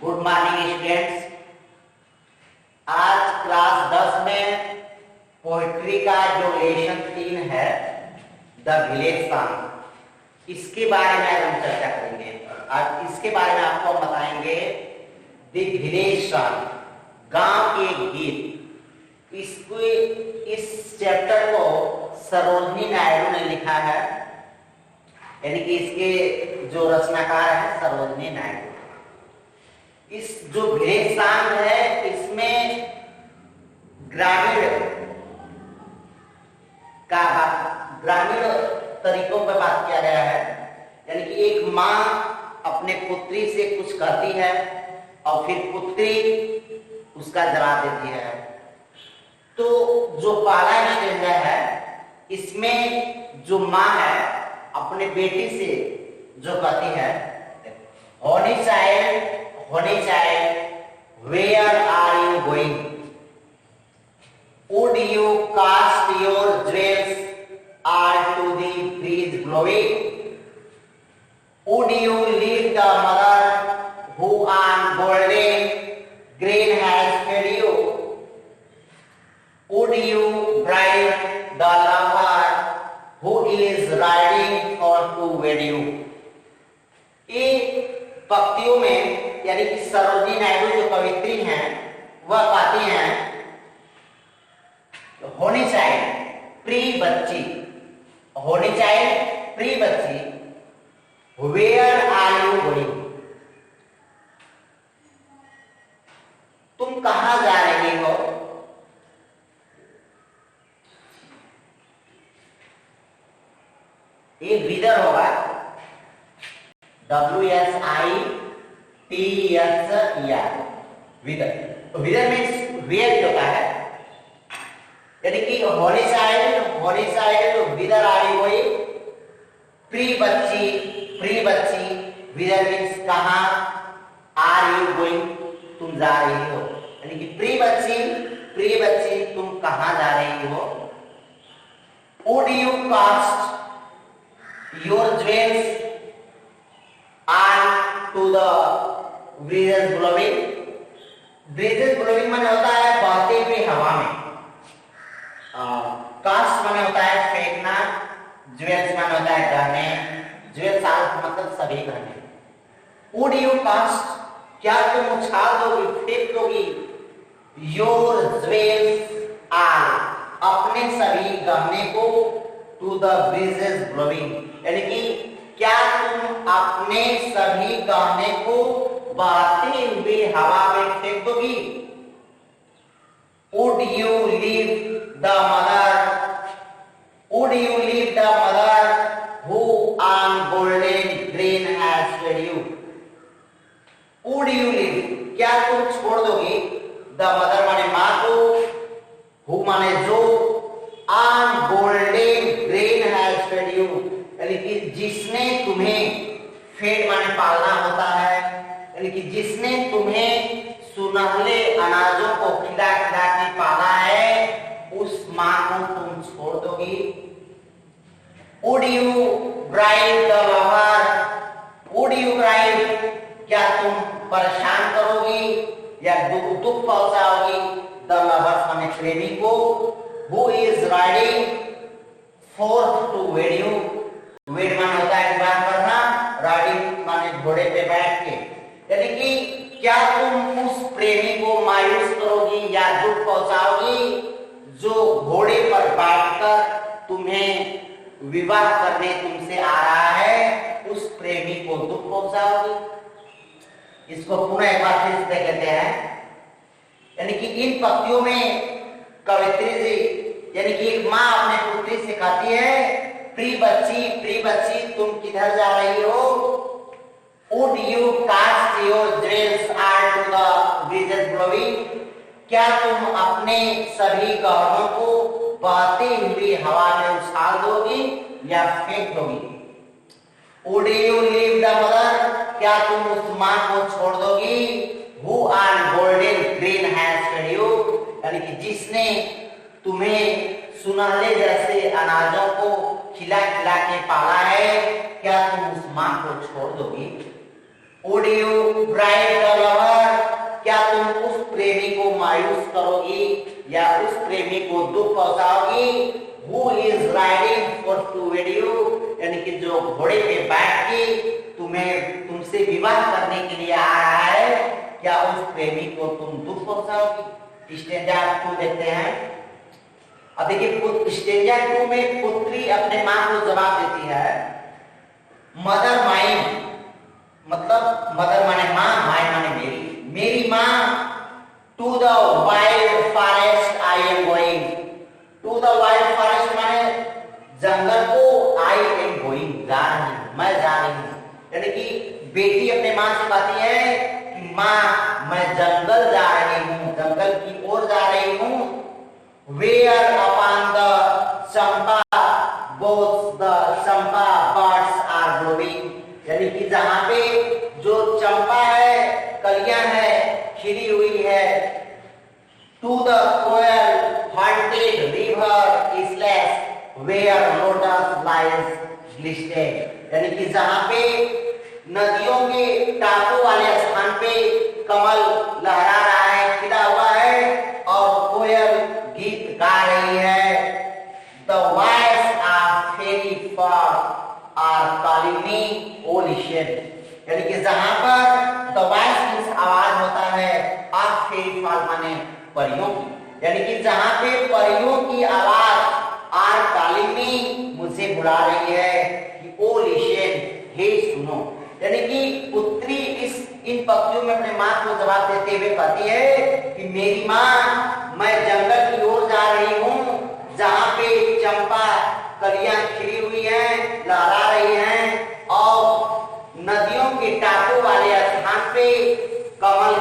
Good morning students. आज class 10 में poetry का जो लेसन 3 है द विलेज सॉन्ग, इसके बारे में आज हम चर्चा करेंगे। आज इसके बारे में आपको हम बताएंगे द विलेज सॉन्ग, गांव के गीत। इसको इस चैप्टर को सरोजनी नायडू ने लिखा है, यानी कि इसके जो रचनाकार है सरोजनी नायडू। इस जो विलेज सॉन्ग है इसमें ग्रामीण तरीकों पर बात किया गया है, यानी कि एक माँ अपने पुत्री से कुछ कहती है और फिर पुत्री उसका जवाब देती है। तो जो पहला स्टेंजा है इसमें जो माँ है अपने बेटी से जो कहती है, Honey child, where are you going? Would you cast your jewels all to the breeze blowing? Would you leave the mother who on golden grain has fed you? Would you bribe the lover who is riding on to wed you? ये पंक्तियों में यानी कि सरोजिनी नायडू जो कवित्री हैं वह कहती हैं, होनी चाहिए प्रिय बच्ची, होनी चाहिए प्रिय बच्ची, वेयर आर यू गोइंग, तुम कहां जा रही हो? ये विदर होगा, WSITER, विदर। तो विदर मीन्स वेयर होता है, यानी कि होनी चाहिए विदर आरी हुई, प्रिय बच्ची, विदर मीन्स कहां, आर यू गोइंग तुम जा रही हो, यानी कि प्रिय बच्ची तुम कहां जा रही हो? Would you cast your jewels on to the breezes blowing? breezes blowing माने होता है बहते हुए हवा में, कास्ट माने होता है फेंकना, ज्वेल्स माने होता है गहने, ज्वेल्स मतलब सभी गहने। वुड यू कास्ट, क्या तुम उछाल दोगी, फेंक दोगी, योर ज्वेल्स ऑल, अपने सभी गहने को, टू द ब्रीजेस ब्लोइंग, यानी कि क्या तुम अपने सभी गहने को बहते हुए हवा में फेंक दोगी? Would you leave the mother who on golden grain has fed you? Would you leave, क्या तुम छोड़ दोगी, the mother माने माँ को, who माने जो, on golden grain has fed you, यानी कि जिसने तुम्हें, फेड माने पालना होता है, यानी कि जिसने तुम्हें सुनहले अनाजों को खिला खिला के पाला है, उस माँ को तुम छोड़ दोगी? Would you bribe the lover? Would you bribe, क्या तुम परेशान करोगी या दुख पहुंचाओगी, the lover माने प्रेमी को, who is riding forth to wed you? वेड माने होता है विवाह करना, राइडिंग माने घोड़े पे बैठ के, यानी कि क्या तुम उस प्रेमी को मायूस करोगी या दुख पहुंचाओगी जो घोड़े पर बैठकर तुम्हें विवाह करने तुमसे आ रहा है, उस प्रेमी को दुख पहुंचाओगी? इसको पुनः एक बार फिर से कहते हैं, यानी कि इन पंक्तियों में कवित्री जी, यानी कि एक माँ अपने पुत्री से कहती है, प्रिय बच्ची तुम किधर जा रही हो? Would you cast your jewels all to the breezes blowing? क्या तुम अपने सभी गहनों को बहते हुए हवा में उछाल दोगी या फेंक दोगी? Would you leave the mother? क्या तुम उस माँ को छोड़ दोगी, who on golden grain has fed you, यानी कि जिसने तुम्हें सुनहले जैसे अनाजों को खिला खिला के पाला है, क्या तुम उस माँ को छोड़ दोगी? Would you bribe the lover? दोगी या उस प्रेमी को दुख पहुंचाओगी who is riding for to wed you, यानी कि जो घोड़े पे बैठ के तुमसे विवाह करने के लिए आ रहा है, क्या उस प्रेमी को तुम दुख पहुंचाओगी? स्टेंजा 2 देखते हैं। अब देखिए स्टेंजा 2 में पुत्री अपने मां को जवाब देती है, मदर माइन, मतलब मदर माने मां, माइन माने मेरी मां, to the wild forest I am going, to the wild forest माने जंगल को, आई एम गोइंग जा रही हूं, मैं जा रही हूं। यानी कि बेटी अपने मां से कहती है कि मां मैं जंगल जा रही हूं, जंगल की ओर जा रही हूं। Where upon the champa both the champa birds are blowing, यानी कि जहां पे जो चंपा है, कलियां है, खिली हुई है। To the koel haunted river isles where lotus lies glistening, यानी कि जहां पे नदियों के टापू वाले स्थान पे कमल लहरा रहा है, खिला हुआ है और कोयल गीत गा रही है। The voice of fairy folk are calling me ocean, यानी कि जहां पर the voice मीन्स आवाज होता है, of fairy folk माने परियों की, यानी कि जहां पे परियों की आवाज आर calling me मुझे बुला रही है कि ओ लिशन, हे सुनो। यानी कि पुत्री इन पक्षियों में अपने मां को जवाब देते हुए कहती है कि मेरी मां मैं जंगल की ओर जा रही हूं जहां पे चंपा कलियां खिली हुई हैं, लहरा रही हैं और नदियों के टापू वाले स्थान पे कमल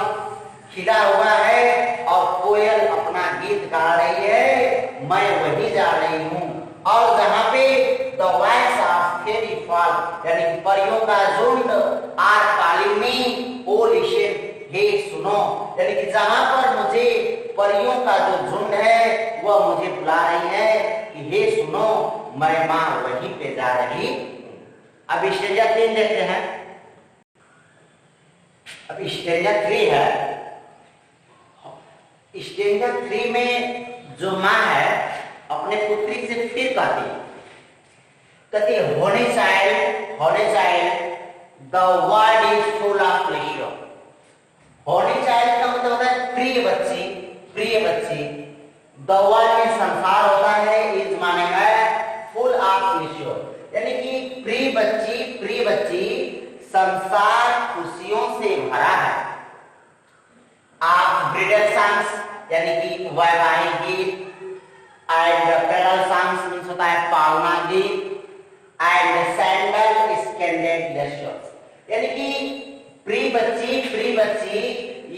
खिला हुआ है और कोयल अपना गीत गा रही है, मैं वहीं जा रही हूं। और जहां पे the voice of fairy fall, यानी कि परियों का झुंड are calling me O listen, हे सुनो, यानी कि जहां पर मुझे परियों का जो झुंड है वह मुझे बुला रही है कि हे सुनो, मैं मां वहीं पे जा रही। अब स्टेंजा 3 देखते हैं। अब स्टेंजा 3 है, स्टेंजा 3 में जो मां है अपने पुत्री से फिर कहती है होने child the world is full of pleasure. होने चाइल्ड का मतलब होता है प्रिय बच्ची। द वर्ल्ड में संसार होता है, इज माने है फुल ऑफ प्लेजर, यानी कि प्रिय बच्ची संसार खुशियों से भरा है। आप ब्रिडल सॉन्ग्स यानी कि वैवाहिक गीत, एंड पेरल सॉन्ग्स मींस होता है पावना गीत, एंड सैंडल स्कैंडेड लेशर्स, यानी कि प्रिय बच्ची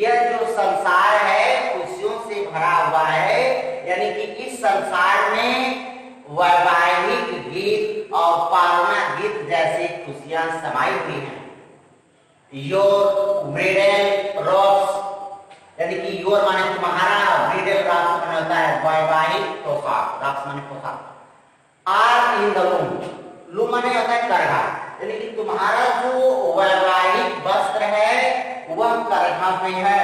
यह जो संसार है खुशियों से भरा हुआ है, यानी कि इस संसार में वैवाहिक गीत और पावना गीत जैसी खुशियां समाई हुई हैं। योर ब्रिडल रॉक्स, यानी कि योर माने तुम्हारा, ब्रिडल रॉक्स माने होता है वैवाहिक पोशाक, रॉक्स माने पोशाक। आर इन द लूम माने होता है करघा, यानी कि तुम्हारा जो वैवाहिक वस्त्र है वह करघा में है।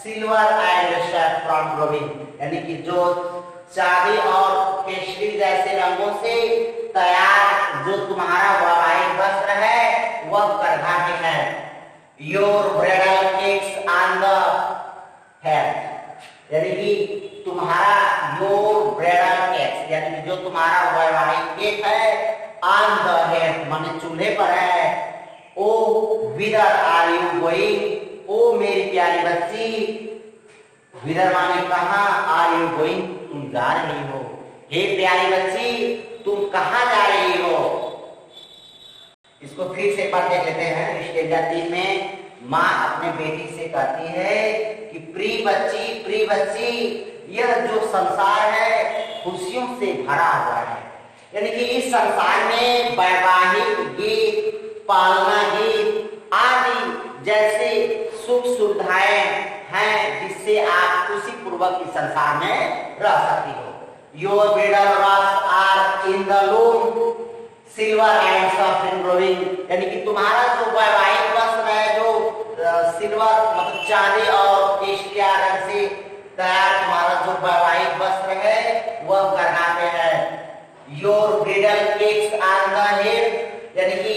सिल्वर एंड सैफ्रॉन ग्लोविंग, यानी कि जो चांदी और केसरी जैसे रंगों से तैयार जो तुम्हारा वैवाहिक वस्त्र है वह करघा में है। Your bridal cakes on the head, यानी कि तुम्हारा योर ब्राइडल केक्स, यानी कि जो तुम्हारा वैवाहिक केक है ऑन द हेड माने चूल्हे पर है। ओ विदर आर यू गोइंग, ओ मेरी प्यारी बच्ची, विदर माने कहां, आर यू गोइंग तुम जा रही हो, हे प्यारी बच्ची तुम कहां जा रही हो। इसको फिर से पढ़ देख लेते हैं। स्टेंजा 3 में माँ अपने बेटी से कहती है कि प्रिय बच्ची यह जो संसार है खुशियों से भरा हुआ है, यानी कि इस संसार में वैवाहिक गीत, पालना गीत आदि जैसे सुख सुविधाएं हैं जिससे आप खुशी पूर्वक इस संसार में रह सकती हो। Your bridal rocks are in the loom silver and soft glowing, यानी कि तुम्हारा जो वैवाहिक वस्त्र है जो सिल्वर मतलब चांदी और केसरिया रंग से तैयार तुम्हारा जो वैवाहिक वस्त्र है वह करना पे है। Your bridle cakes on the head, यानी कि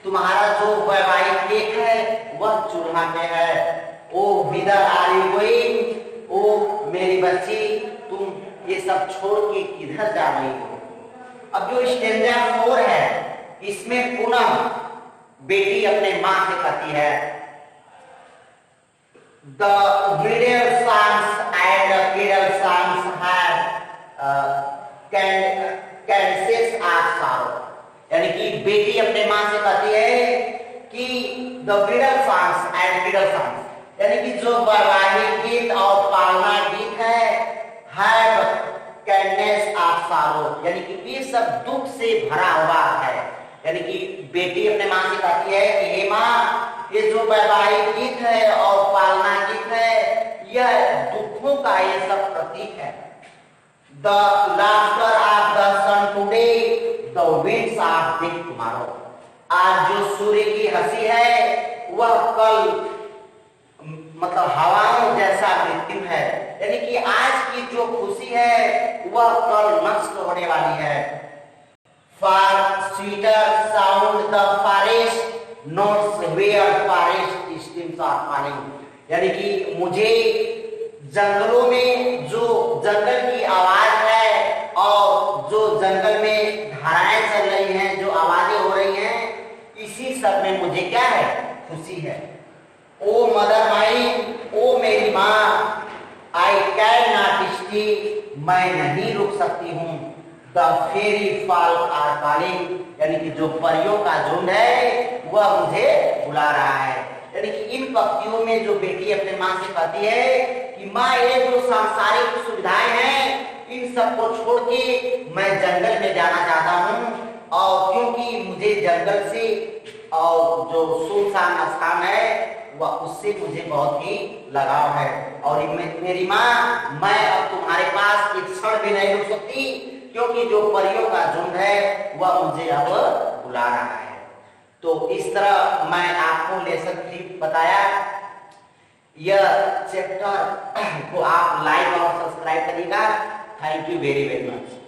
तुम्हारा जो वैवाहिक केक है वह चूल्हा पे है। ओ विदर आर यू गोइंग, ओ मेरी बच्ची तुम ये सब छोड़ के किधर जा रही हो। अब जो स्टैंजा 4 है इसमें पुनः बेटी अपने मां से कहती है, the middle sons and the middle sons have cancer of sorrow, यानी कि बेटी अपने मां से कहती है कि the middle sons and middle sons, यानी कि जो वैवाहिक गीत और पालना गीत है कैंडनेस ऑफ सारो, यानी कि ये सब दुख से भरा हुआ है। यानी कि बेटी अपने मां से कहती है कि हे मां, ये जो वैवाहिक गीत है और पालना गीत है यह दुखों का ये सब प्रतीक है। The laughter of the sun today, the winds of death tomorrow, आज जो सूर्य की हंसी है वह कल मतलब हवाओं जैसा मृत्यु है। यानी कि आज की जो खुशी है वह कल नष्ट होने वाली है। Far sweeter sound the forest notes where forest streams are falling, यानी कि मुझे जंगलों में जो जंगल की आवाज है और जो जंगल में धाराएं चल रही हैं, जो आवाजें हो रही हैं, इसी सब में मुझे क्या है, खुशी है। ओ मदर माइन, ओ मेरी माँ, आई कैन नॉट स्टे, मैं नहीं रुक सकती हूँ। The fairy fall are calling, यानी कि जो परियों का झुंड है वह मुझे बुला रहा है। यानी कि इन पंक्तियों में जो बेटी अपने माँ से कहती है कि माँ, ये जो सांसारिक सुविधाएं हैं इन सबको छोड़ के मैं जंगल में जाना चाहता हूँ, और क्योंकि मुझे जंगल से और जो सुनसान स्थान है वह उससे मुझे बहुत ही लगाव है। और मेरी माँ, मैं अब तुम्हारे पास एक क्षण भी नहीं रुक सकती, क्योंकि जो परियों का झुंड है वह मुझे अब बुला रहा है। तो इस तरह मैं आपको लेसन 3 बताया। यह चैप्टर को आप लाइक और सब्सक्राइब करिएगा। Thank you very very much.